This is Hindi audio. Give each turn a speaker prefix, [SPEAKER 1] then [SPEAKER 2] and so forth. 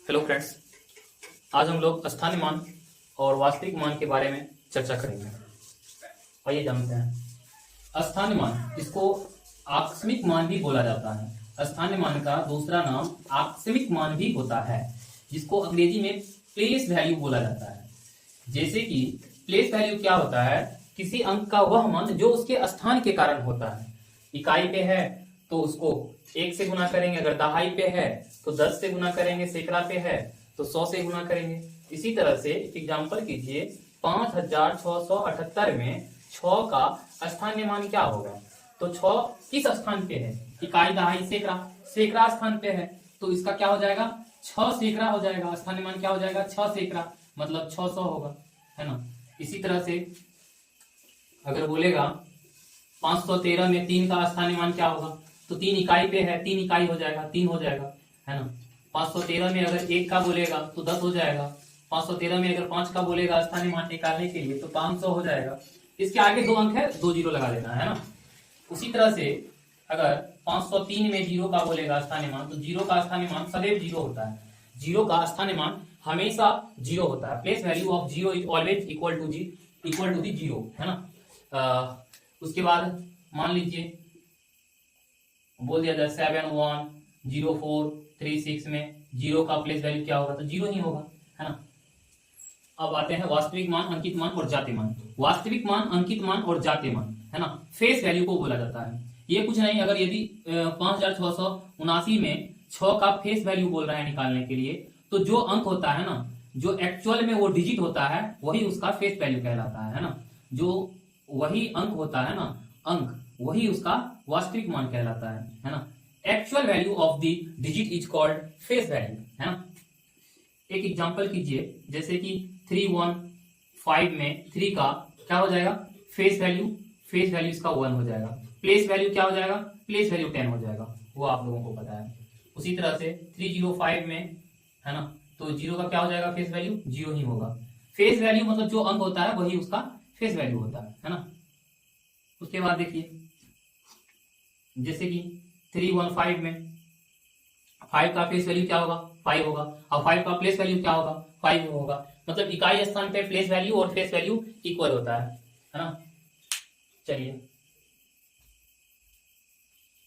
[SPEAKER 1] हेलो फ्रेंड्स, आज हम लोग स्थानीय मान और वास्तविक मान के बारे में चर्चा करेंगे। आइए जानते हैं। स्थानीय मान, इसको आकस्मिक मान भी बोला जाता है। स्थानीय मान का दूसरा नाम आकस्मिक मान भी होता है, जिसको अंग्रेजी में प्लेस वैल्यू बोला जाता है। जैसे कि प्लेस वैल्यू क्या होता है? किसी अंक का वह मान जो उसके स्थान के कारण होता है। इकाई पे है तो उसको 1 से गुना करेंगे, अगर दहाई पे है तो 10 से गुना करेंगे, सैकड़ा पे है तो 100 से गुना करेंगे। इसी तरह से एग्जांपल कीजिए, 5678 में 6 का स्थानीय मान क्या होगा? तो 6 किस स्थान पे है? इकाई, दहाई, सैकड़ा, सैकड़ा स्थान पे है तो इसका क्या हो जाएगा? 6 सैकड़ा हो जाएगा। स्थानीय मान क्या हो जाएगा? 6 सैकड़ा, मतलब 600 होगा, है ना। इसी तरह से अगर बोलेगा 513 में 3 का स्थानीय मान क्या होगा? तो 3 इकाई पे है, 3 इकाई हो जाएगा, 3 हो जाएगा, है ना। 513 में अगर 1 का बोलेगा तो 10 हो जाएगा। 513 में अगर 5 का बोलेगा स्थानीय मान निकालने के लिए तो 500 हो जाएगा। इसके आगे 2 अंक है, 2 जीरो लगा देना है ना। उसी तरह से अगर 503 में 0 का बोलेगा स्थानीय मान, तो 0 का स्थानीय मान सदैव 0 होता है। 0 का स्थानीय मान हमेशा 0 होता है। Place value of 0 is always equal to the 0, है ना। उसके बाद मान लीजिए बोल दिया जाए 710436 में 0 का प्लेस वैल्यू क्या होगा? तो 0 ही होगा, है ना। अब आते हैं वास्तविक मान, अंकित मान और जातीय मान। वास्तविक मान, अंकित मान और जातीय मान, है ना, फेस वैल्यू को बोला जाता है। ये कुछ नहीं, अगर यदि 5679 में 6 का फेस वैल्यू बोल रहा है निकालने के लिए, तो जो अंक होता है ना, जो एक्चुअल में वो डिजिट होता है, वही उसका फेस वैल्यू कहलाता है ना। जो वही अंक होता है ना, अंक, वही उसका वास्तविक मान कहलाता है ना। Actual value of the digit is called face value, है ना। एक एग्जांपल कीजिए, जैसे कि 315 में 3 का क्या हो जाएगा? फेस वैल्यू इसका 1 हो जाएगा। प्लेस वैल्यू क्या हो जाएगा? प्लेस वैल्यू 10 हो जाएगा, वो आप लोगों को पता है। उसी तरह से 305 में, है ना, तो 0 का क्या हो जाएगा? फेस वैल्यू 0 ही होगा। फेस वैल्यू मतलब जो अंक होता है वही उसका फेस वैल्यू होता है ना। उसके बाद देखिए, जैसे कि 315 में 5 का फेस वैल्यू क्या होगा? 5 होगा। और 5 का प्लेस वैल्यू क्या होगा? 5 होगा। मतलब इकाई स्थान पे प्लेस वैल्यू और फेस वैल्यू इक्वल होता है ना। चलिए